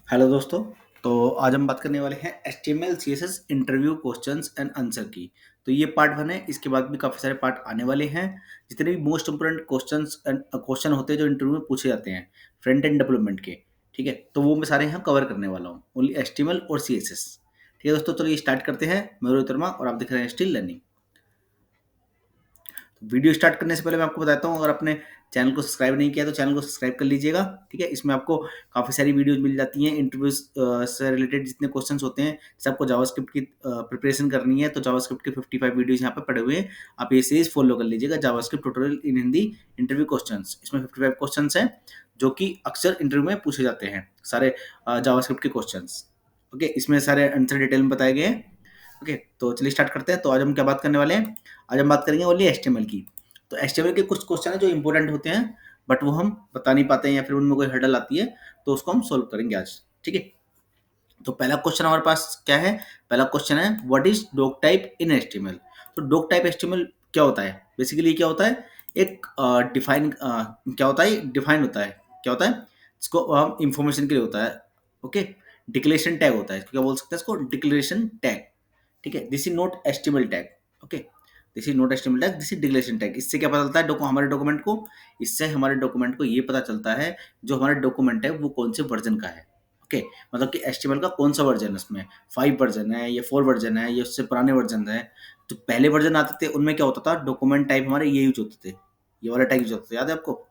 Hello दोस्तों। तो आज हम बात करने वाले हैं HTML CSS interview questions and answer की। तो ये पार्ट 1 है। इसके बाद भी काफ़ी सारे पार्ट आने वाले हैं। जितने भी most important questions and question होते हैं जो इंटरव्यू में पूछे जाते हैं फ्रंट एंड डेवलपमेंट के, ठीक है, तो वो मैं सारे यहाँ कवर करने वाला हूँ, ओनली HTML और CSS। ठीक है दोस्तों, चलिए स्टार्ट करते हैं। मैं रोहित वर्मा और आप देख रहे हैं स्टिल लर्निंग। वीडियो स्टार्ट करने से पहले मैं आपको बताता हूँ, अगर आपने चैनल को सब्सक्राइब नहीं किया तो चैनल को सब्सक्राइब कर लीजिएगा। ठीक है, इसमें आपको काफ़ी सारी वीडियोस मिल जाती हैं इंटरव्यूज से रिलेटेड जितने क्वेश्चंस होते हैं। जैसे आपको जावास्क्रिप्ट की प्रिपरेशन करनी है तो जावास्क्रिप्ट के 55 वीडियोस यहाँ पे पड़े हुए हैं, आप ये सीरीज फॉलो कर लीजिएगा। जावास्क्रिप्ट ट्यूटोरियल इन हिंदी इंटरव्यू क्वेश्चंस, इसमें 55 क्वेश्चंस हैं जो कि अक्सर इंटरव्यू में पूछे जाते हैं, सारे जावास्क्रिप्ट के क्वेश्चंस। ओके, इसमें सारे आंसर डिटेल में बताए गए हैं। ओके, तो चलिए स्टार्ट करते हैं। तो आज हम क्या बात करने वाले हैं? आज हम बात करेंगे ओनली HTML की। तो HTML के कुछ क्वेश्चन है जो इंपॉर्टेंट होते हैं, बट वो हम बता नहीं पाते हैं या फिर उनमें कोई हर्डल आती है, तो उसको हम सोल्व करेंगे आज। ठीक है, तो पहला क्वेश्चन हमारे पास क्या है? पहला क्वेश्चन है what is doctype in HTML। तो डॉक टाइप HTML क्या होता है? बेसिकली क्या होता है? एक डिफाइन क्या होता है? डिफाइन होता है। क्या होता है? इसको हम इंफॉर्मेशन के लिए होता है। ओके, डिक्लेरेशन टैग होता है, इसको क्या बोल सकते हैं? इसको डिक्लेरेशन टैग। ठीक है, this is not HTML tag. Okay, this is not HTML tag, this is declaration tag. इससे क्या पता चलता है हमारे डॉक्यूमेंट को? इससे हमारे डॉक्यूमेंट को ये पता चलता है जो हमारा डॉक्यूमेंट है वो कौन से वर्जन का है। ओके, मतलब कि HTML का कौन सा वर्जन है, इसमें 5 वर्जन है या 4 वर्जन है या उससे पुराने वर्जन है। तो पहले वर्जन आते थे उनमें क्या होता था, डॉक्यूमेंट टाइप हमारे ये यूज होते थे, ये वाला टैग यूज होता था। याद है आपको?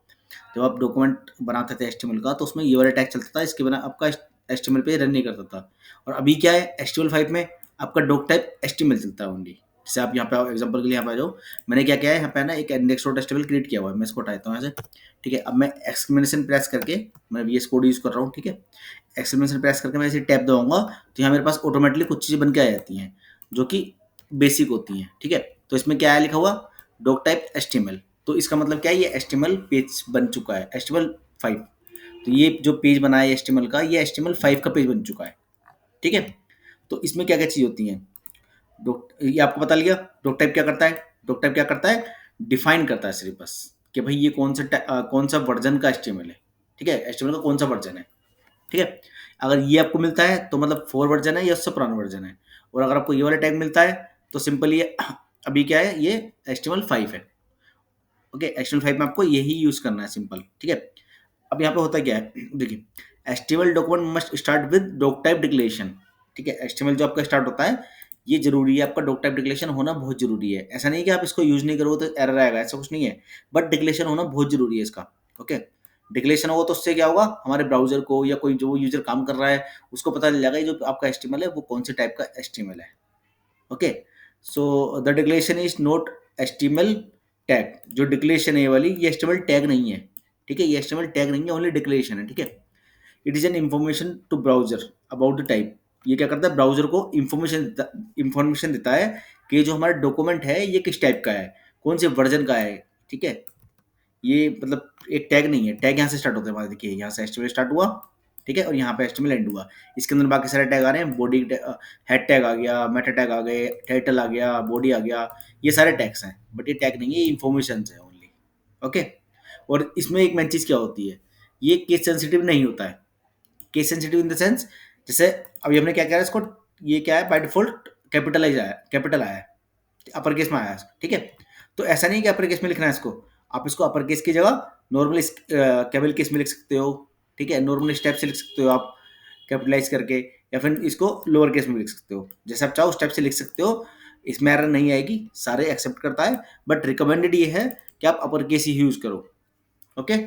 जब आप डॉक्यूमेंट बनाते थे HTML का तो उसमें ये वाला टैग चलता था, इसके बिना आपका HTML पे रन नहीं करता था। और अभी क्या है, HTML5 में आपका डॉक टाइप HTML चलता है ओनली। जैसे आप यहाँ पे एग्जांपल के लिए यहाँ पे आ जाओ, मैंने क्या किया है यहाँ पे ना एक इंडेक्स डॉट HTML क्रिएट किया हुआ है, मैं इसको हटाता हूँ यहाँ से। ठीक है, अब मैं एक्सक्लेमेशन प्रेस करके मैं VS कोड यूज कर रहा हूँ। ठीक है, एक्सक्लेमेशन प्रेस करके मैं इसे टैप दबाऊंगा तो यहाँ मेरे पास ऑटोमेटिकली कुछ चीज़ें बन के आ जाती हैं जो कि बेसिक होती हैं। ठीक है, तो इसमें क्या है लिखा हुआ? Doctype HTML। तो इसका मतलब क्या है? ये HTML पेज बन चुका है, HTML5। तो ये जो पेज बना है HTML का, ये HTML5 का पेज बन चुका है। ठीक है, तो इसमें क्या क्या चीज़ होती हैं? डॉक, ये आपको बता लिया। डॉक टाइप क्या करता है? डॉक टाइप क्या करता है? डिफाइन करता है सिर्फ बस कि भाई ये कौन सा वर्जन का HTML है। ठीक है, HTML का कौन सा वर्जन है। ठीक है, अगर ये आपको मिलता है तो मतलब 4 वर्जन है या उससे पुराना वर्जन है। और अगर आपको ये वाला टैग मिलता है तो सिंपल ये अभी क्या है, ये HTML5 है। ओके, HTML5 में आपको यही यूज करना है, सिंपल। ठीक है, अब यहाँ पे होता क्या है, देखिए, HTML document must start with doctype declaration. ठीक है, HTML जो आपका स्टार्ट होता है ये जरूरी है, आपका डॉक टाइप डिक्लेरेशन होना बहुत जरूरी है। ऐसा नहीं कि आप इसको यूज नहीं करोगे तो एरर आएगा, ऐसा कुछ नहीं है। बट डिक्लेरेशन होना बहुत जरूरी है इसका। ओके, डिक्लेरेशन होगा तो उससे क्या होगा, हमारे ब्राउजर को या कोई जो यूजर काम कर रहा है उसको पता चल जाएगा ये जो आपका HTML है वो कौन से टाइप का HTML है। Okay, so the declaration is not HTML tag. जो डिक्लेरेशन है ये वाली, ये HTML टैग नहीं है। ठीक है, ये HTML टैग नहीं है, ओनली डिक्लेरेशन है। ठीक है, it is an information to browser about the type. ये क्या करता है, ब्राउजर को इंफॉर्मेशन देता है कि जो हमारा डॉक्यूमेंट है ये किस टाइप का है, कौन से वर्जन का है। ठीक है, ये मतलब एक टैग नहीं है। टैग यहाँ से स्टार्ट होता है हमारा, देखिए यहाँ से HTML स्टार्ट हुआ। ठीक है, और यहाँ पे HTML एंड हुआ। इसके अंदर बाकी सारे टैग आ रहे हैं, बॉडी हेड टैग आ गया, मेटा टैग आ गए, टाइटल आ गया, बॉडी आ गया, ये सारे टैग्स हैं। बट ये टैग नहीं है, ये इन्फॉर्मेशन है ओनली। ओके, और इसमें एक मेन चीज़ क्या होती है, ये केस सेंसिटिव नहीं होता है। Case sensitive in the sense, जैसे अभी हमने क्या किया है इसको, ये क्या है बाय डिफॉल्ट कैपिटलाइज आया, कैपिटल आया है, अपर केस में आया है। ठीक है, तो ऐसा नहीं कि अपर केस में लिखना है इसको, आप इसको अपर केस की जगह नॉर्मल कैपिटल केस में लिख सकते हो। ठीक है, नॉर्मल स्टेप से लिख सकते हो आप कैपिटलाइज करके, या फिर इसको लोअर केस में लिख सकते हो, जैसे आप चाहो स्टेप से लिख सकते हो। इसमें एरर नहीं आएगी, सारे एक्सेप्ट करता है। बट रिकमेंडेड ये है कि आप अपर केस ही यूज करो। ओके,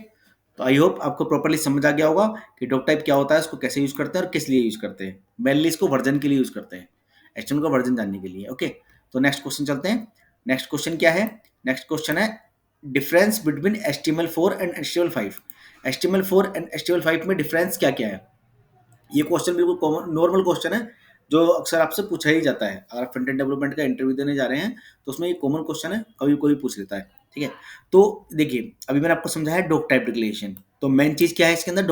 तो आई होप आपको प्रॉपर्ली समझ आ गया होगा कि डॉक टाइप क्या होता है, इसको कैसे यूज करते हैं और किस लिए यूज करते हैं। मेनली इसको वर्जन के लिए यूज करते हैं, HTML का वर्जन जानने के लिए। ओके, तो नेक्स्ट क्वेश्चन चलते हैं। नेक्स्ट क्वेश्चन क्या है? नेक्स्ट क्वेश्चन है difference between HTML4 and HTML5। HTML4 and HTML5 में डिफरेंस क्या क्या है? ये क्वेश्चन बिल्कुल कॉमन नॉर्मल क्वेश्चन है जो अक्सर आपसे पूछा ही जाता है। अगर फ्रंट एंड डेवलपमेंट का इंटरव्यू देने जा रहे हैं तो उसमें ये कॉमन क्वेश्चन है, कभी कोई पूछ लेता है। ठीक है, तो देखिए अभी मैंने आपको समझाया डॉक टाइप डिक्लेरेशन। तो मेन चीज क्या है इसके अंदर,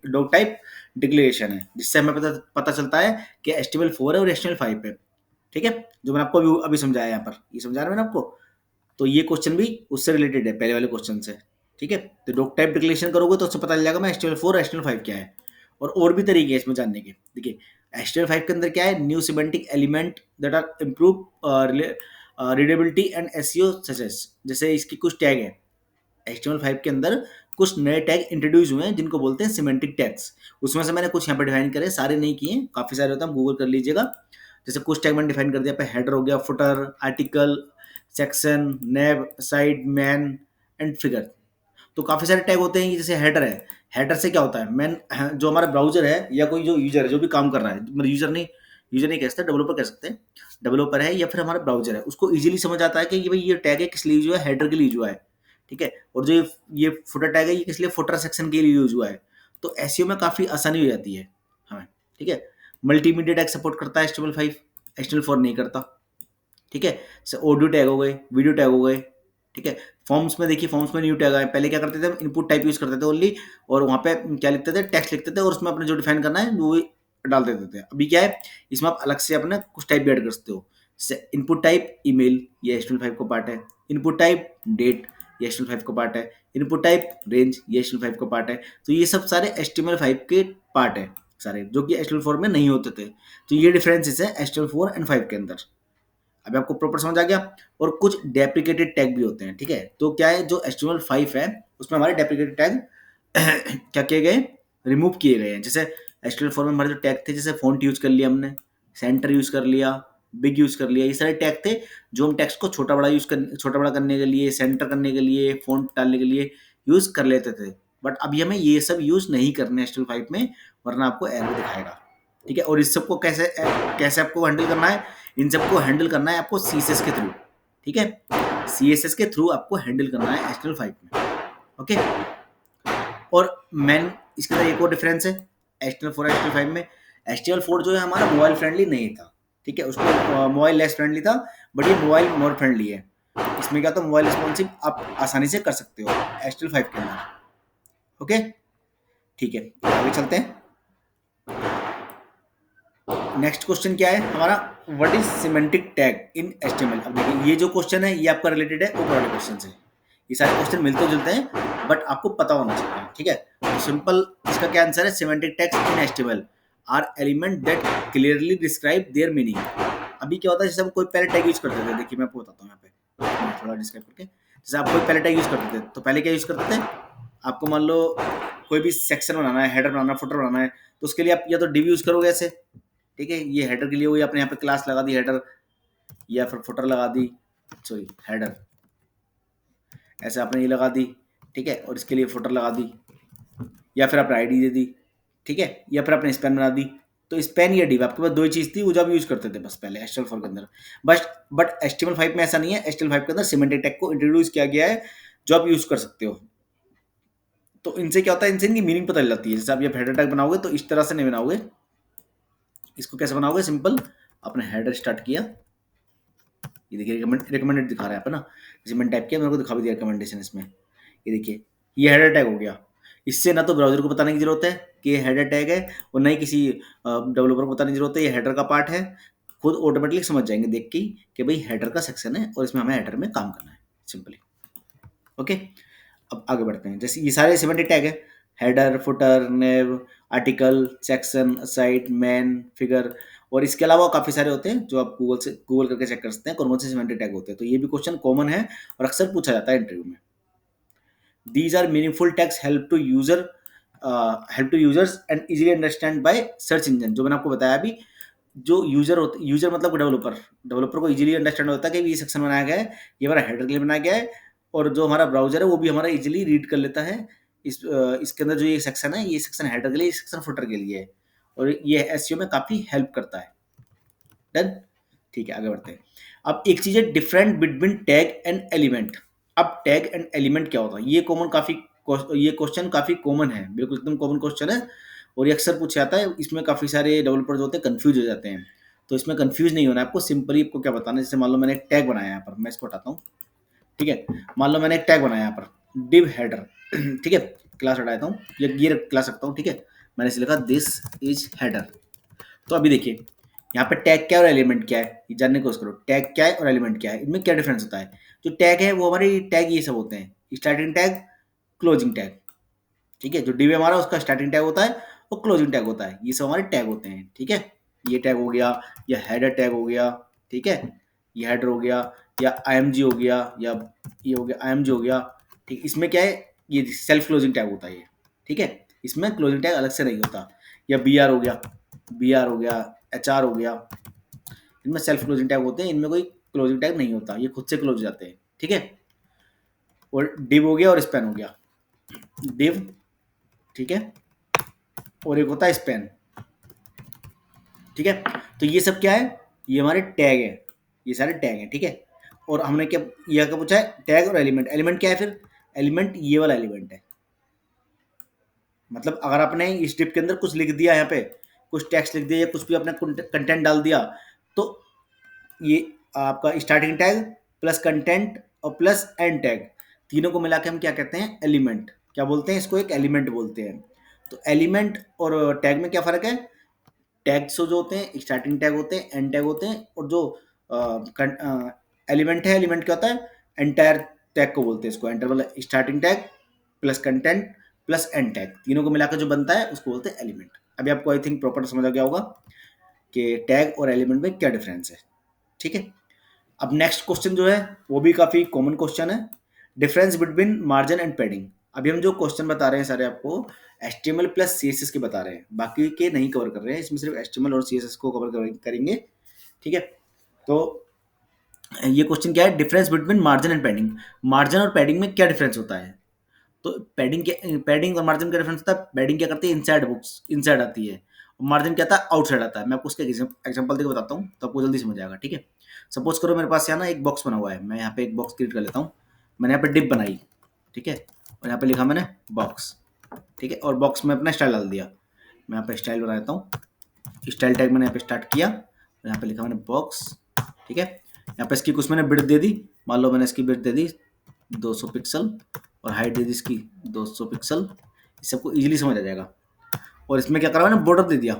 डॉक टाइप डिक्लेरेशन है, जिससे हमें पता चलता है कि HTML4 है और HTML5 है। ठीक है, जो मैंने आपको अभी समझाया, यहाँ पर ये समझा रहा मैंने आपको। तो ये क्वेश्चन भी उससे रिलेटेड है, पहले वाले क्वेश्चन से। ठीक है, तो डॉक टाइप डिक्लेरेशन करोगे तो उससे पता चल जाएगा मैं HTML4 और HTML5 क्या है। और भी तरीके हैं इसमें जानने के। देखिए HTML5 के अंदर क्या है, new semantic element that are improve readability and SEO suggest, जैसे इसकी कुछ टैग है HTML5 के अंदर, कुछ नए टैग इंट्रोड्यूस हुए हैं जिनको बोलते हैं सिमेंटिक टैग्स। उसमें से मैंने कुछ यहाँ पे डिफाइन करे, सारे नहीं किए, काफी सारे होते हैं, गूगल कर लीजिएगा। जैसे कुछ टैग मैंने डिफाइन कर दिया, पे हेडर हो गया, footer, article, section, naive, side, man and figure. तो काफी सारे टैग होते हैं। जैसे हेडर है, हेडर से क्या होता है, मैन जो हमारा ब्राउजर है या कोई जो यूजर है जो भी काम कर रहा है, मतलब यूजर नहीं कह सकते, डेवलपर कह सकते हैं, डेवलपर है या फिर हमारा ब्राउजर है, उसको इजीली समझ आता है कि ये भाई ये टैग है किस लिए यूज हुआ है, हेडर के लिए यूज हुआ है, ठीक है। और जो ये फुटर टैग है ये किस लिए, फुटर सेक्शन के लिए यूज हुआ है। तो एसईओ में काफी आसानी हो जाती है हमें, ठीक है। मल्टीमीडिया टैग सपोर्ट करता है HTML5, HTML4 नहीं करता, ठीक है। जैसे ऑडियो टैग हो गए, वीडियो टैग हो गए, ठीक है। फॉर्म्स में देखिए, फॉर्म्स में न्यू टैग आए, पहले क्या करते थे हम, इनपुट टाइप यूज करते थे ओनली, और वहाँ पे क्या लिखते थे, टेक्स्ट लिखते थे, और उसमें अपने जो डिफाइन करना है वो डाल देते थे। अभी क्या है, इसमें आप अलग से अपने कुछ टाइप भी ऐड कर सकते हो। जैसे इनपुट टाइप ईमेल, ये HTML5 का पार्ट है। इनपुट टाइप डेट, ये HTML5 का पार्ट है। इनपुट टाइप रेंज, ये HTML5 का पार्ट है। तो ये सब सारे HTML5 के पार्ट है सारे, जो कि HTML4 में नहीं होते थे। तो ये डिफरेंसेस है HTML4 एंड 5 के अंदर। अभी आपको प्रॉपर समझ आ गया। और कुछ डेप्रिकेटेड टैग भी होते हैं, ठीक है। तो क्या है, जो HTML5 है उसमें हमारे डेप्रिकेटेड टैग क्या किए गए, रिमूव किए गए हैं। जैसे HTML4 में हमारे जो टैग थे, जैसे फॉन्ट यूज कर लिया हमने, सेंटर यूज कर लिया, बिग यूज कर लिया, ये सारे टैग थे जो हम टेक्स्ट को छोटा बड़ा करने के लिए, सेंटर करने के लिए, फॉन्ट डालने के लिए यूज कर लेते थे। बट अभी हमें ये सब यूज नहीं करने HTML5 में, वरना आपको एरर दिखाएगा, ठीक है। और इस सबको कैसे कैसे आपको हैंडल करना है, इन सबको हैंडल करना है आपको CSS के थ्रू, ठीक है। CSS के थ्रू आपको हैंडल करना है HTML5 में, ओके। और मैन इसके अंदर एक और डिफरेंस है HTML4 HTML5 में। HTML4 जो है हमारा मोबाइल फ्रेंडली नहीं था, ठीक है, उसको मोबाइल लेस फ्रेंडली था, बट ये मोबाइल मोर फ्रेंडली है। इसमें क्या था, मोबाइल रिस्पॉन्सिव आप आसानी से कर सकते हो HTML5 के अंदर, ओके, ठीक है। आगे चलते हैं। नेक्स्ट क्वेश्चन क्या है हमारा, what is semantic tag in HTML। अब देखिए ये जो क्वेश्चन है ये आपका रिलेटेड है ऊपर वाले क्वेश्चन से। ये सारे क्वेश्चन मिलते जुलते हैं, बट आपको पता होना चाहिए, ठीक है। तो सिंपल इसका क्या आंसर है, semantic tags in HTML are element that clearly describe their meaning. अभी क्या होता है, जैसे हम कोई पहले टैग यूज करते थे, देखिए मैं आपको बताता हूँ यहाँ पे थोड़ा डिस्क्राइब करके। जैसे आप कोई पहले टैग यूज करते थे, तो पहले क्या यूज करते थे, आपको मान लो कोई भी सेक्शन बनाना है, हेडर बनाना है, फुटर बनाना है, तो उसके लिए आप या तो डिव यूज करोगे ऐसे, ठीक है। ये हेडर के लिए हुई, आपने यहाँ पे क्लास लगा दी हेडर, या फिर फुटर लगा दी, सॉरी हेडर, ऐसे आपने ये लगा दी, ठीक है। और इसके लिए फुटर लगा दी, या फिर आपने आईडी दे दी, ठीक है, या फिर आपने स्पैन बना दी। तो स्पैन या डिव आपके पास दो ही चीज थी, वो जो आप यूज करते थे बस पहले HTML4 के अंदर। बट HTML5 में ऐसा नहीं है। HTML5 के अंदर सिमेंटिक टैग को इंट्रोड्यूस किया गया है, जो आप यूज कर सकते हो। तो इनसे क्या होता है, इनसे इनकी मीनिंग पता चल जाती है। जैसे आप ये हेडर टैग बनाओगे तो इस तरह से नहीं बनाओगे, इसको कैसे बनाओगे, सिंपल आपने हेडर स्टार्ट किया, ये देखिए रिकमेंडेड दिखा रहा है यहाँ पे ना, जैसे मैंने टाइप किया, मेरे को दिखा भी दिया रिकमेंडेशन इसमें। ये देखिए ये हेडर टैग हो गया। इससे ना तो ब्राउजर को बताने की जरूरत है कि ये हेडर टैग है, और ना ही किसी डेवलपर को बताने की जरूरत है ये हेडर का पार्ट है। खुद ऑटोमेटिकली समझ जाएंगे देख के कि भाई हेडर का सेक्शन है और इसमें हमें हेडर में काम करना है, सिंपली, ओके। अब आगे बढ़ते हैं। जैसे ये सारे सिमेंटिक टैग है, header, footer, nav, article, section, aside, main, figure, और इसके अलावा काफी सारे होते हैं जो आप गूगल करके चेक कर सकते हैं कौन कौन से सिमेंटिक टैग होते हैं। तो ये भी क्वेश्चन कॉमन है और अक्सर पूछा जाता है इंटरव्यू में। These are meaningful tags help to users and easily understand by search engine. जो मैंने आपको बताया अभी, जो यूजर मतलब डेवलपर को इजीली अंडर्स्टैंड होता है कि ये सेक्शन बनाया गया है, ये हमारा हेडर के लिए बनाया गया है, और जो हमारा ब्राउजर है वो भी हमारा इजीली रीड कर लेता है। इसके अंदर जो ये सेक्शन है, ये सेक्शन हेडर के लिए, ये सेक्शन फुटर के लिए है, और ये एसईओ में काफी हेल्प करता है। डन, ठीक है, आगे बढ़ते हैं। अब एक चीज है different between tag and element. अब टैग एंड एलिमेंट क्या होता है, ये क्वेश्चन काफी कॉमन है, बिल्कुल एकदम कॉमन क्वेश्चन है, और ये अक्सर पूछा जाता है। इसमें काफी सारे डेवलपर्स होते हैं कंफ्यूज हो जाते हैं। तो इसमें कंफ्यूज नहीं होना है आपको, सिंपली आपको क्या बताना है। जैसे मान लो मैंने एक टैग बनाया यहाँ पर, मैं इसको हटाता हूँ, ठीक है। मान लो मैंने एक टैग बनाया यहाँ पर, डिव हेडर, ठीक है, क्लास हटाता हूँ, ये क्लास रखता हूँ, ठीक है। मैंने इसे लिखा दिस इज हेडर। तो अभी देखिए यहाँ पे टैग क्या है और एलिमेंट क्या है, ये जानने की कोशिश करो। टैग क्या है और एलिमेंट क्या है, इनमें क्या डिफरेंस होता है। जो टैग है वो हमारी टैग ये सब होते हैं, स्टार्टिंग टैग, क्लोजिंग टैग, ठीक है। जो डिव हमारा उसका स्टार्टिंग टैग होता है, वो क्लोजिंग टैग होता है। ये सब हमारे टैग होते हैं, ठीक है। ये टैग हो गया, या हेडर टैग हो गया, ठीक है, ये हेडर हो गया, या IMG हो गया, या ये हो गया IMG हो गया, ठीक। इसमें क्या है, ये सेल्फ क्लोजिंग टैग होता है ये, ठीक है। इसमें क्लोजिंग टैग अलग से नहीं होता। या BR हो गया, BR हो गया, HR हो गया, इनमें सेल्फ क्लोजिंग टैग होते हैं, इनमें कोई क्लोजिंग टैग नहीं होता, ये खुद से क्लोज हो जाते हैं, ठीक है। और डिव हो गया और स्पैन हो गया, डिव, ठीक है, और एक होता है स्पैन, ठीक है। तो ये सब क्या है, ये हमारे टैग है, ये सारे टैग हैं, ठीक है। और हमने क्या, यह क्या पूछा है, टैग और एलिमेंट। एलिमेंट क्या है फिर, एलिमेंट ये वाला एलिमेंट है। मतलब अगर आपने इस डिप के अंदर कुछ लिख दिया, यहाँ पे कुछ टेक्स्ट लिख दिया या कुछ भी अपना कंटेंट डाल दिया, तो ये आपका स्टार्टिंग टैग प्लस कंटेंट और प्लस एंड टैग, तीनों को मिला के हम क्या कहते हैं, एलिमेंट। क्या बोलते हैं इसको, एक एलिमेंट बोलते हैं। तो एलिमेंट और टैग में क्या फ़र्क है, टैग्स जो होते हैं स्टार्टिंग टैग होते हैं, एंड टैग होते हैं, और जो एलिमेंट है, एलिमेंट क्या होता है, एंटायर टैग को बोलते हैं इसको। एंटर वाला starting tag plus content plus and tag, तीनों को मिलाकर जो बनता है उसको बोलते हैं एलिमेंट। अभी आपको आई थिंक प्रॉपर समझ आ गया होगा कि टैग और एलिमेंट में क्या डिफरेंस है, ठीक है। अब नेक्स्ट क्वेश्चन जो है वो भी काफ़ी कॉमन क्वेश्चन है, difference between margin and padding. अभी हम जो क्वेश्चन बता रहे हैं सारे आपको HTML प्लस CSS के बता रहे हैं, बाकी के नहीं कवर कर रहे हैं, इसमें सिर्फ HTML और CSS को कवर करेंगे, ठीक है। तो ये क्वेश्चन क्या है, difference between margin and padding. Margin और पैडिंग में क्या डिफरेंस होता है। तो पैडिंग और मार्जिन का डिफरेंस होता है, पैडिंग क्या करती है, इनसाइड बुक्स, इनसाइड आती है, और मार्जिन क्या आता है, आउटसाइड आता है। मैं आपको उसका एग्जांपल देकर बताता हूँ तो आपको जल्दी समझ आएगा, ठीक है। सपोज करो मेरे पास यहाँ ना एक बॉक्स बना हुआ है, मैं यहाँ पे एक बॉक्स क्रिएट कर लेता हूँ। मैंने यहाँ पे डिप बनाई, ठीक है, और यहाँ पे लिखा मैंने बॉक्स, ठीक है, और बॉक्स में अपना स्टाइल डाल दिया। मैं यहाँ पे स्टाइल बना देता हूँ, स्टाइल टैग मैंने यहाँ पे स्टार्ट किया, और यहाँ पे लिखा मैंने बॉक्स, ठीक है। यहाँ पे इसकी कुछ मैंने विड्थ दे दी, मान लो मैंने इसकी विड्थ दे दी 200 पिक्सल, और हाइट दे दी इसकी 200 पिक्सल, इस सबको इजीली समझ आ जाएगा। और इसमें क्या करा मैंने, बॉर्डर दे दिया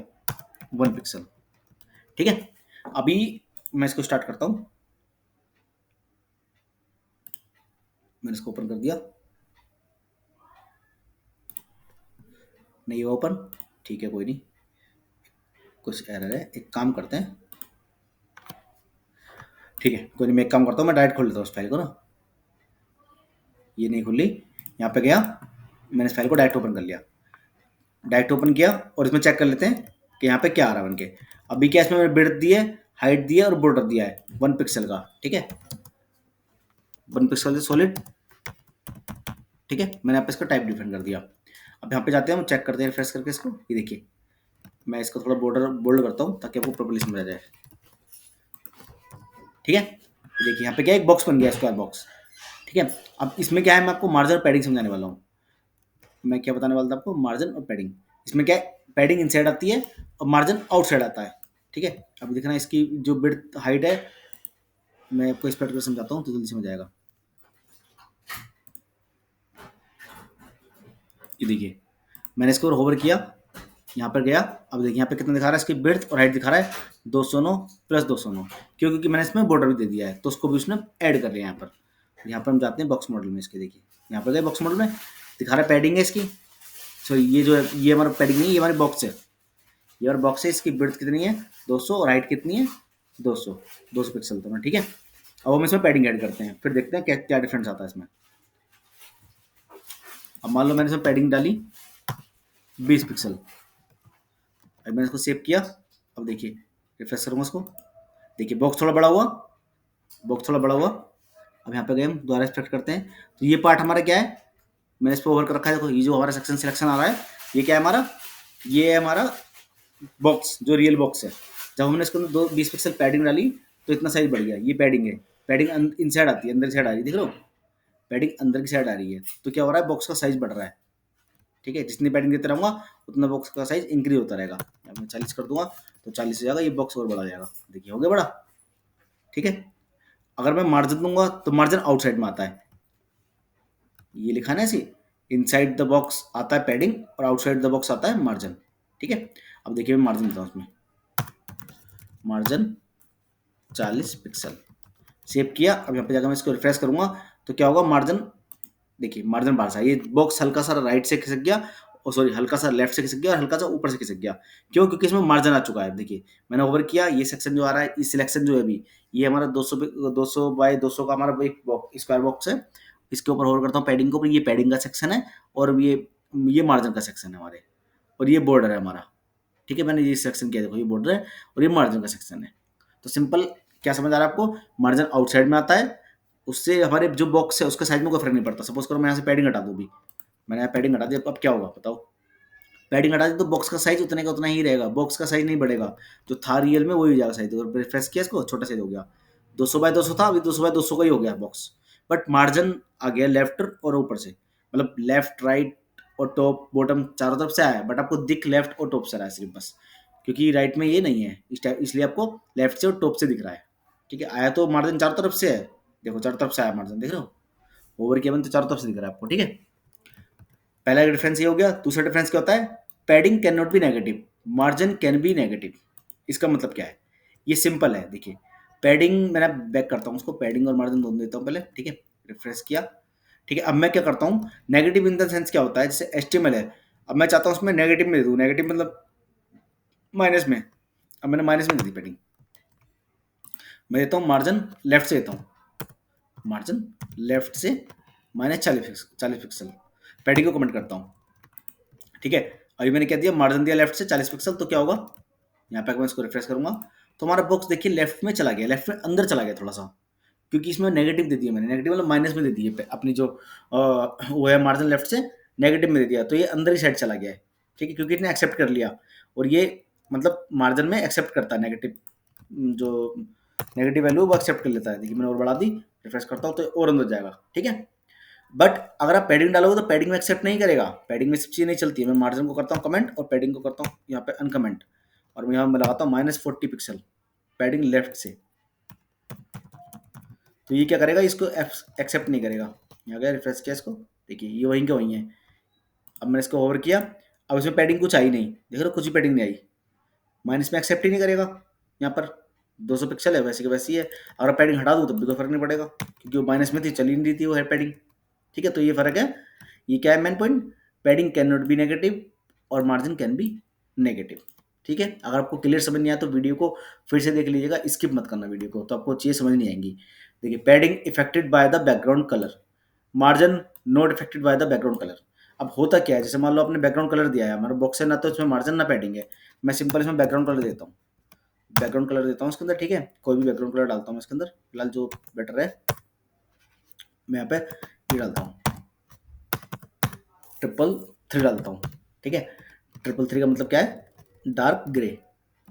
1 पिक्सल, ठीक है। अभी मैं इसको स्टार्ट करता हूँ, मैंने इसको ओपन कर दिया, नहीं हुआ ओपन, ठीक है, कोई नहीं, कुछ एरर है, एक काम करते हैं, ठीक है, कोई नहीं, मैं एक काम करता हूँ, मैं डायरेक्ट खोल लेता हूँ उस फाइल को ना, ये नहीं खुली, यहाँ पे गया, मैंने इस फाइल को डायरेक्ट ओपन कर लिया, डायरेक्ट ओपन किया, और इसमें चेक कर लेते हैं कि यहाँ पे क्या आ रहा है बन के। अभी क्या इसमें मैंने विड्थ दी है, हाइट दी है, और बॉर्डर दिया है 1 पिक्सल का, ठीक है, 1 पिक्सल से सॉलिड, ठीक है। मैंने यहाँ पे इसका टाइप डिफाइन कर दिया। अब यहाँ पे जाते हैं, हम चेक करते हैं रिफ्रेश करके इसको, ये देखिए, मैं इसको थोड़ा बॉर्डर बोल्ड करता हूँ ताकि आपको प्रॉपर्ली समझ आ जाए, ठीक है। देखिए यहाँ पे क्या एक बॉक्स बन गया, स्क्वायर बॉक्स, ठीक है। अब इसमें क्या है, मैं आपको मार्जिन और पैडिंग समझाने वाला हूँ। मैं क्या बताने वाला था आपको, मार्जिन और पैडिंग। इसमें क्या है, पैडिंग इनसाइड आती है और मार्जिन आउटसाइड आता है, ठीक है। अब देखना इसकी जो विड्थ हाइट है, मैं आपको स्प्रेड कर समझाता हूँ तो जल्दी समझ आएगा। ये देखिए, मैंने इसको होवर किया, यहाँ पर गया, अब देखिए यहाँ पे कितना दिखा रहा है, इसकी विड्थ और हाइट दिखा रहा है 209 प्लस 209, क्योंकि मैंने इसमें बॉर्डर भी दे दिया है, तो उसको भी उसने ऐड कर लिया यहाँ पर। यहाँ पर हम जाते हैं बॉक्स मॉडल में, इसके देखिए यहाँ पर गए बॉक्स मॉडल में, दिखा रहा है पैडिंग है इसकी, सॉरी ये जो है ये हमारा पैडिंग नहीं, ये हमारी बॉक्स है, ये हमारा बॉक्स है, इसकी विड्थ कितनी है 200 और हाइट कितनी है 200 पिक्सल तो, ठीक है। अब हम इसमें पैडिंग ऐड करते हैं, फिर देखते हैं क्या क्या डिफरेंस आता है इसमें। अब मान लो मैंने इसमें पैडिंग डाली 20 पिक्सल, अब मैंने इसको सेव किया। अब देखिए रिफ्रेश करूँगा इसको, देखिए बॉक्स थोड़ा बड़ा हुआ, बॉक्स थोड़ा बड़ा हुआ। अब यहाँ पे गए हम दोबारा एक्सपेक्ट करते हैं, तो ये पार्ट हमारा क्या है, मैंने इस पर ओवर कर रखा है, देखो ये जो हमारा सेक्शन सिलेक्शन आ रहा है, ये क्या है हमारा, ये है हमारा बॉक्स, जो रियल बॉक्स है। जब हमने इसको 20 पिक्सल पैडिंग डाली तो इतना साइज बढ़ गया, ये पैडिंग है, पैडिंग इनसाइड आती है, अंदर की साइड आ रही है, देख लो पैडिंग अंदर की साइड आ रही है, तो क्या हो रहा है, बॉक्स का साइज बढ़ रहा है, ठीक है। जितनी पैडिंग देते रहूँगा उतना बॉक्स का साइज इंक्रीज होता रहेगा। अब मैं 40 कर दूंगा तो 40 हो जाएगा, ये बॉक्स और बड़ा हो जाएगा, देखिए हो गया बड़ा, ठीक है। अगर मैं मार्जिन दूंगा तो मार्जिन आउटसाइड में आता है, ये लिखा ना ऐसे, इनसाइड द बॉक्स आता है पैडिंग और आउटसाइड द बॉक्स आता है मार्जिन, ठीक है। अब देखिए मैं मार्जिन देता हूँ उसमें, मार्जिन 40 पिक्सल, सेव किया। अब यहाँ पे जाकर मैं इसको रिफ्रेश करूंगा तो क्या होगा, मार्जिन देखिए मार्जिन बाहर से, ये बॉक्स हल्का सा राइट से खिसक गया सॉरी, हल्का सा लेफ्ट से खिसक गया और हल्का सा ऊपर से खिसक गया। क्यों? क्योंकि इसमें मार्जिन आ चुका है। देखिए मैंने ओवर किया, ये सेक्शन जो आ रहा है, इस सिलेक्शन जो है अभी, ये हमारा 200 बाय 200 का हमारा एक स्क्वायर बॉक्स है। इसके ऊपर होल्ड करता हूँ पैडिंग के ऊपर, ये पैडिंग का सेक्शन है और ये मार्जिन का सेक्शन है हमारे, और ये बॉर्डर है हमारा। ठीक है, मैंने ये सेक्शन किया, देखो ये बॉर्डर है और ये मार्जिन का सेक्शन है। तो सिंपल, क्या समझ आ रहा है आपको? मार्जिन आउटसाइड में आता है, उससे हमारे जो बॉक्स है उसका साइज में कोई फर्क नहीं पड़ता। सपोज करो मैं यहाँ से पैडिंग हटा दूँ भी, मैंने यहाँ पैडिंग हटा दिया, अब क्या होगा बताओ? पैडिंग हटा दी तो बॉक्स का साइज उतने का उतना ही रहेगा, बॉक्स का साइज नहीं बढ़ेगा। जो था रियल में वही हो जाएगा साइज, और रिफ्रेश किया इसको, छोटा साइज हो गया। 200 बाय 200 था, अभी 200 बाय 200 का ही हो गया बॉक्स। बट मार्जिन आ गया लेफ्ट और ऊपर से, मतलब लेफ्ट राइट और टॉप बॉटम चारों तरफ से आया है, बट आपको दिख लेफ्ट और टॉप से रहा है सिर्फ बस, क्योंकि राइट में ये नहीं है इसलिए आपको लेफ्ट से और टॉप से दिख रहा है। ठीक है, आया तो मार्जिन चारों तरफ से है, देखो चारों तरफ से आया मार्जिन, देख रहे हो? ओवर किया मैंने तो चारों तरफ से दिख रहा है आपको। ठीक है, पहला डिफरेंस ये हो गया। दूसरा डिफरेंस क्या होता है? Padding can not be negative, margin can be negative. इसका मतलब क्या है? ये सिंपल है, देखिए पैडिंग, मैंने बैक करता हूँ उसको, पैडिंग और मार्जिन दोनों देता हूँ पहले। ठीक है, रिफ्रेश किया। ठीक है, अब मैं क्या करता हूँ, नेगेटिव इन द सेंस क्या होता है, जैसे एचटीएमएल है, अब मैं चाहता हूँ उसमें नेगेटिव में दे दूँ, नेगेटिव मतलब माइनस में। अब मैंने माइनस में दे दी पैडिंग, मैं देता हूँ मार्जिन लेफ्ट से देता हूँ, मार्जिन लेफ्ट से -40 पिक्सल। पैडिंग को कमेंट करता हूँ। ठीक है, अभी मैंने क्या दिया, मार्जिन दिया लेफ्ट से 40 पिक्सल, तो क्या होगा, यहाँ पे अगर मैं इसको रिफ्रेश करूंगा तो हमारा बॉक्स देखिए लेफ्ट में चला गया, लेफ्ट में अंदर चला गया थोड़ा सा, क्योंकि इसमें नेगेटिव दे दिया मैंने, नेगेटिव मतलब माइनस में दे दिए अपनी जो वो है मार्जिन, लेफ्ट से नेगेटिव में दे दिया, तो ये अंदर ही साइड चला गया है। ठीक है, क्योंकि इसने एक्सेप्ट कर लिया, और ये मतलब मार्जिन में एक्सेप्ट करता है नेगेटिव, जो नेगेटिव वैल्यू वो एक्सेप्ट कर लेता है। देखिए मैंने और बढ़ा दी, रिफ्रेश करता हूँ तो और अंदर जाएगा। ठीक है, बट अगर आप पैडिंग डालोगे तो पैडिंग में एक्सेप्ट नहीं करेगा, पैडिंग में सब चीज़ें नहीं चलती है। मैं मार्जिन को करता हूँ कमेंट और पैडिंग को करता हूँ यहाँ पे अनकमेंट, और मैं यहाँ में लगाता हूँ -40 पिक्सल पैडिंग लेफ्ट से, तो ये क्या करेगा, इसको एक्सेप्ट नहीं करेगा। यहाँ गया, रिफ्रेश किया इसको, देखिए ये वहीं के वहीं है। अब मैंने इसको ओवर किया, अब इसमें पैडिंग कुछ आई नहीं, देख रहे हो, कुछ भी पैडिंग नहीं आई, माइनस में एक्सेप्ट ही नहीं करेगा। यहाँ पर 200 पिक्सल है, वैसे की वैसी है। अगर पैडिंग हटा दूँ तब भी कोई फर्क नहीं पड़ेगा, क्योंकि वो माइनस में थी, चल ही नहीं रही थी वो है पैडिंग। ठीक है, तो ये फर्क है। ये क्या है main point, padding can not be negative और मार्जिन कैन बी नेगेटिव। ठीक है, अगर आपको क्लियर समझ नहीं आया तो वीडियो को फिर से देख लीजिएगा, स्किप मत करना वीडियो को, तो आपको चीज़ें समझ नहीं आएंगी। देखिए, padding affected by the background colour, margin not affected by the background colour. अब होता क्या है, जैसे मान लो आपने बैकग्राउंड कलर दिया है, हमारा बॉक्स है ना, तो इसमें मार्जिन ना पैडिंग है, मैं सिंपल इसमें बैकग्राउंड कलर देता हूँ, बैकग्राउंड कलर देता हूँ इसके अंदर। ठीक है, कोई भी बैकग्राउंड कलर डालता हूँ मैं इसके अंदर, फिलहाल जो बेटर है मैं यहाँ पे ये डालता हूँ, 333 डालता हूँ। ठीक है, 333 का मतलब क्या है, डार्क ग्रे।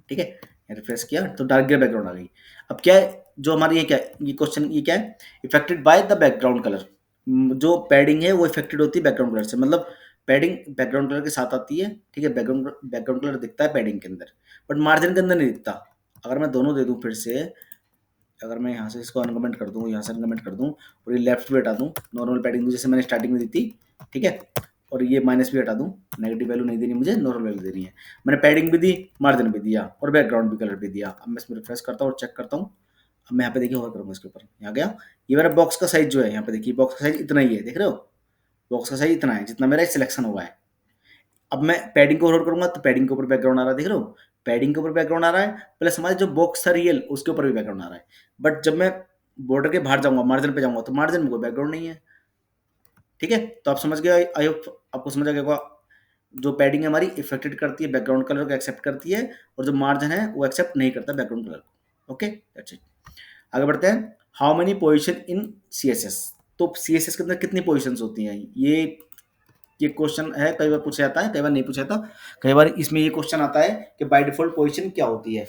ठीक है, रिफ्रेश किया तो डार्क ग्रे बैकग्राउंड आ गई। अब क्या है, जो हमारी ये क्या है, ये क्वेश्चन ये क्या है, affected by the background colour. जो पैडिंग है वो इफेक्टेड होती है बैकग्राउंड कलर से, मतलब पैडिंग बैकग्राउंड कलर के साथ आती है। ठीक है, बैकग्राउंड कलर दिखता है पैडिंग के अंदर, बट मार्जिन के अंदर नहीं दिखता। अगर मैं दोनों दे दूं फिर से, अगर मैं यहाँ से इसको अनकमेंट कर दूँ, यहाँ से अनकमेंट कर दूँ, और ये लेफ्ट भी हटा दूँ, नॉर्मल पैडिंग दूँ जैसे मैंने स्टार्टिंग में दी थी। ठीक है, और ये माइनस भी हटा दूँ, नेगेटिव वैल्यू नहीं देनी मुझे, नॉर्मल वैल्यू देनी है। मैंने पैडिंग भी दी, मार्जिन भी दिया, और बैकग्राउंड भी कलर भी दिया। अब मैं इसमें रिफ्रेश करता हूँ और चेक करता हूँ। अब मैं यहाँ पे देखिए और करूँगा इसके ऊपर, यहाँ गया, ये मेरा बॉक्स का साइज जो है, यहाँ पे देखिए बॉक्स का साइज इतना ही है, देख रहे हो, बॉक्स का साइज इतना है जितना मेरा सिलेक्शन हुआ है। अब मैं पैडिंग को होल्ड करूंगा तो पैडिंग के ऊपर बैकग्राउंड आ रहा है, देख रहे हो, पैडिंग के ऊपर बैकग्राउंड आ रहा है, प्लस हमारे जो बॉक्स था रियल उसके ऊपर भी बैकग्राउंड आ रहा है। बट जब मैं बॉर्डर के बाहर जाऊंगा, मार्जिन पे जाऊंगा, तो मार्जिन में कोई बैकग्राउंड नहीं है। ठीक है, तो आप समझ गए, आई होप आपको समझ आ गया होगा। जो पैडिंग है हमारी इफेक्टेड करती है बैकग्राउंड कलर को, एक्सेप्ट करती है, और जो मार्जिन है वो एक्सेप्ट नहीं करता बैकग्राउंड कलर को। Okay, that's it. आगे बढ़ते हैं, how many position in C S S. तो सी एस एस के अंदर कितनी पोजिशन होती हैं, ये क्वेश्चन है, कई बार पूछा जाता है, कई बार नहीं पूछा जाता। कई बार इसमें ये क्वेश्चन आता है कि बाय डिफॉल्ट पोजीशन क्या होती है।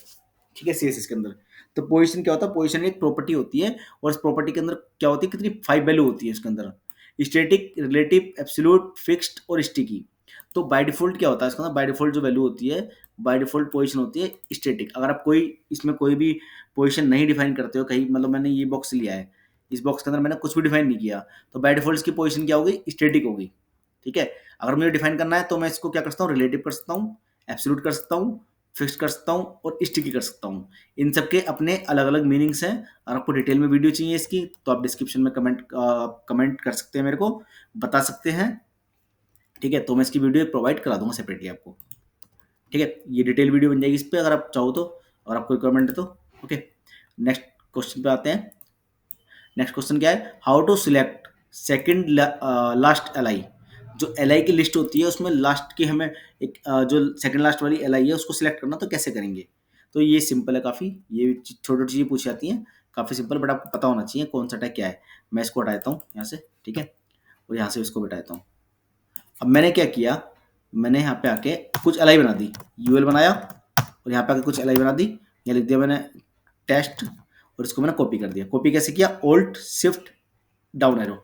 ठीक है, सीएसएस के अंदर तो पोजीशन क्या होता है, पोजीशन एक प्रॉपर्टी होती है, और इस प्रॉपर्टी के अंदर क्या होती है, कितनी 5 वैल्यू होती है इसके अंदर, स्टैटिक, रिलेटिव, एब्सोल्यूट, फिक्स्ड और स्टिकी। तो बाय डिफॉल्ट क्या होता है इसके अंदर, बाय डिफॉल्ट जो वैल्यू होती है, बाय डिफॉल्ट पोजीशन होती है स्टैटिक। अगर आप कोई इसमें कोई भी पोजीशन नहीं डिफाइन करते हो कहीं, मतलब मैंने ये बॉक्स लिया है, इस बॉक्स के अंदर मैंने कुछ भी डिफाइन नहीं किया, तो बाय डिफॉल्ट इसकी पोजीशन क्या होगी, स्टैटिक होगी। ठीक है, अगर मुझे डिफाइन करना है तो मैं इसको क्या कर सकता हूँ, रिलेटिव कर सकता हूँ, एब्सोल्यूट कर सकता हूँ, फिक्स कर सकता हूँ, और स्टिकी कर सकता हूँ। इन सब के अपने अलग अलग मीनिंग्स हैं। अगर आपको डिटेल में वीडियो चाहिए इसकी, तो आप डिस्क्रिप्शन में कमेंट कर सकते हैं, मेरे को बता सकते हैं। ठीक है, तो मैं इसकी वीडियो प्रोवाइड करा दूंगा सेपरेटली आपको। ठीक है, ये डिटेल वीडियो बन जाएगी इस पर, अगर आप चाहो तो, और आपको रिक्वायरमेंट है तो। ओके, नेक्स्ट क्वेश्चन पे आते हैं। नेक्स्ट क्वेश्चन क्या है, how to select second last L I. जो एल आई की लिस्ट होती है उसमें लास्ट की हमें एक जो सेकंड लास्ट वाली एल आई है उसको सिलेक्ट करना, तो कैसे करेंगे। तो ये सिंपल है काफ़ी, ये छोटी छोटी चीज़ें पूछी जाती हैं, काफ़ी सिंपल, बट आपको पता होना चाहिए कौन सा टैग क्या है। मैं इसको हटा देता हूँ यहाँ से, ठीक है, और यहाँ से इसको हटा देता हूँ। अब मैंने क्या किया, मैंने यहाँ पे आके कुछ एल आई बना दी, यूएल बनाया, और यहाँ पे आके कुछ एल आई बना दी, यहाँ लिख दिया मैंने टेस्ट, और इसको मैंने कॉपी कर दिया। कॉपी कैसे किया, ऑल्ट शिफ्ट डाउन एरो,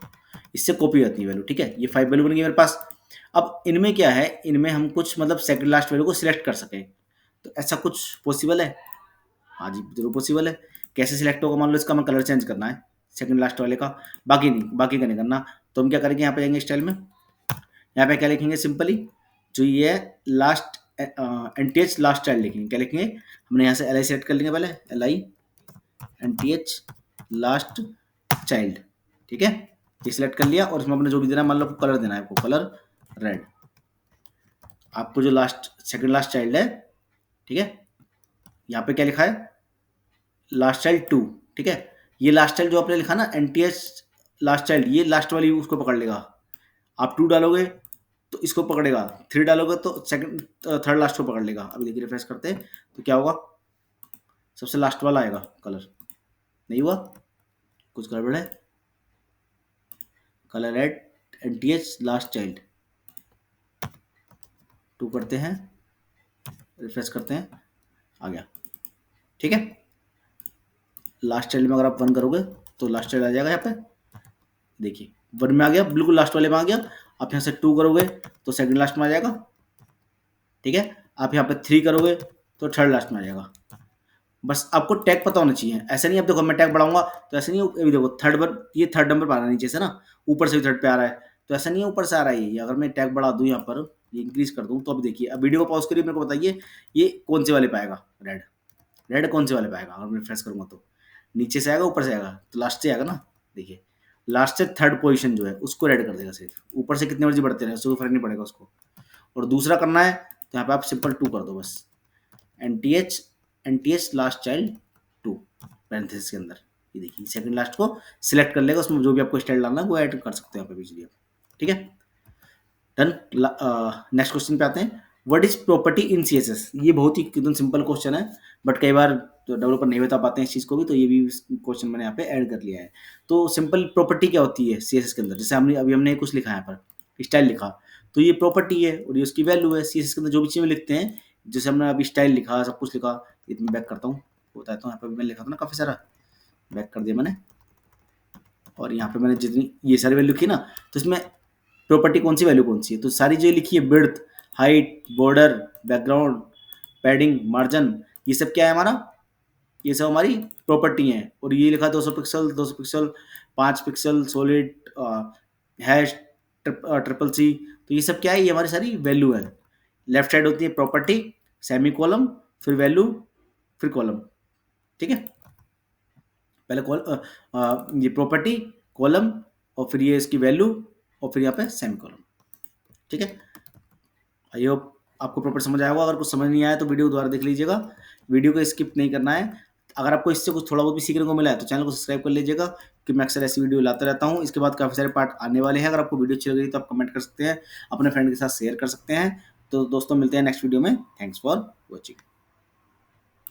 इससे कॉपी होती है वैल्यू। ठीक है, ये 5 वैल्यू बन गई मेरे पास। अब इनमें क्या है, इनमें हम कुछ मतलब सेकंड लास्ट वैल्यू को सिलेक्ट कर सकें, तो ऐसा कुछ पॉसिबल है। हाँ जी, जरूर पॉसिबल है। कैसे सिलेक्ट होगा, मान लो इसका हमें कलर चेंज करना है सेकंड लास्ट वाले का, बाकी नहीं, बाकी का नहीं करना। तो हम क्या करेंगे, यहाँ पे जाएंगे स्टाइल में, यहाँ पे क्या लिखेंगे, सिंपली जो ये है लास्ट एनटीएच लास्ट चाइल्ड लिखेंगे। क्या लिखेंगे, हमने यहाँ से एल आई सेलेक्ट कर लेंगे पहले, L I NTH last child. ठीक है, ये सिलेक्ट कर लिया, और इसमें अपने जो भी देना है, मान लो कलर देना है आपको, कलर रेड। आपको जो लास्ट सेकंड लास्ट चाइल्ड है, ठीक है, यहाँ पे क्या लिखा है, लास्ट चाइल्ड 2। ठीक है, ये लास्ट चाइल्ड जो आपने लिखा ना एनटीएच लास्ट चाइल्ड, ये लास्ट वाली उसको पकड़ लेगा। आप 2 डालोगे तो इसको पकड़ेगा, 3 डालोगे तो सेकंड थर्ड लास्ट को पकड़ लेगा। अभी देखिए रिफ्रेश करते हैं तो क्या होगा, सबसे लास्ट वाला आएगा कलर, नहीं हुआ, कुछ गड़बड़ है। Colour red NTH last child 2 करते हैं, रिफ्रेश करते हैं, आ गया। ठीक है, लास्ट चाइल्ड में अगर आप 1 करोगे तो लास्ट चाइल्ड आ जाएगा यहाँ पे, देखिए 1 में आ गया, बिल्कुल लास्ट वाले में आ गया। आप यहाँ से 2 करोगे तो सेकंड लास्ट में आ जाएगा। ठीक है, आप यहाँ पे 3 करोगे तो थर्ड लास्ट में आ जाएगा। बस आपको टैग पता होना चाहिए, ऐसा नहीं, अब देखो मैं टैग बढ़ाऊंगा तो ऐसा नहीं, अभी देखो थर्ड पर, ये थर्ड नंबर पर आ रहा है नीचे से ना, ऊपर से भी थर्ड पे आ रहा है, तो ऐसा नहीं है ऊपर से आ रहा है ये। अगर मैं टैग बढ़ा दूं यहाँ पर, ये इंक्रीज कर दूं, तो अब देखिए, अब वीडियो को पॉज करिए, मेरे को बताइए ये कौन से वाले पे आएगा, रेड, रेड कौन से वाले पे आएगा। अगर मैं रिफ्रेश करूंगा तो नीचे से आएगा, यूपर से आएगा, तो लास्ट से आएगा ना। देखिए लास्ट से थर्ड पोजीशन जो है उसको रेड कर देगा सिर्फ, ऊपर से कितने मर्जी बढ़ते रहे उसको कोई फर्क नहीं पड़ेगा उसको। और दूसरा करना है तो यहाँ पे आप सिंपल 2 कर दो बस, NTH NTH last child 2 parenthesis के अंदर। ये देखिए सेकंड लास्ट को सिलेक्ट कर लेगा, उसमें जो भी आपको स्टाइल डालना है वो ऐड कर सकते हो यहाँ पे बिजली आप। ठीक है, डन। नेक्स्ट क्वेश्चन पे आते हैं, what is property in CSS. ये बहुत ही एकदम सिंपल क्वेश्चन है, बट कई बार तो डेवलपर नहीं बता पाते हैं इस चीज़ को भी, तो ये भी क्वेश्चन मैंने यहाँ पे ऐड कर लिया है। तो सिंपल प्रॉपर्टी क्या होती है सीएसएस के अंदर, जैसे हमने अभी हमने कुछ लिखा है यहाँ पर स्टाइल लिखा, तो ये प्रॉपर्टी है और ये उसकी वैल्यू है। सीएसएस के अंदर जो भी चीज़ें लिखते हैं, जैसे हमने अभी स्टाइल लिखा, सब कुछ लिखा, इतना बैक करता हूँ, बताता हूँ, यहाँ पर मैंने लिखा था ना काफ़ी सारा, बैक कर दिया मैंने, और यहाँ पे मैंने जितनी ये सारी वैल्यू लिखी ना, तो इसमें प्रॉपर्टी कौन सी वैल्यू कौन सी है, तो सारी जो लिखी है width, height, border, background, padding, margin, ये सब क्या है हमारा, ये सब हमारी प्रॉपर्टी है। और ये लिखा 200 pixel, 200 pixel, 5 pixel, solid, hash, triple C, तो ये सब क्या है, ये हमारी सारी वैल्यू है। लेफ्ट साइड होती है प्रॉपर्टी, सेमी कॉलम, फिर वैल्यू, फिर कॉलम। ठीक है, पहले ये प्रॉपर्टी, कॉलम, और फिर ये इसकी वैल्यू, और फिर यहाँ पे सेमी कॉलम। ठीक है, आई होप आपको प्रॉपर समझ आया होगा। अगर कुछ समझ नहीं आया तो वीडियो दोबारा देख लीजिएगा, वीडियो को स्किप नहीं करना है। अगर आपको इससे कुछ थोड़ा बहुत भी सीखने को मिला है तो चैनल को सब्सक्राइब कर लीजिएगा, कि मैं अक्सर ऐसी वीडियो लाता रहता हूँ। इसके बाद काफ़ी सारे पार्ट आने वाले हैं। अगर आपको वीडियो अच्छी लग रही है तो आप कमेंट कर सकते हैं, अपने फ्रेंड के साथ शेयर कर सकते हैं। तो दोस्तों मिलते हैं नेक्स्ट वीडियो में, थैंक्स फॉर वॉचिंग।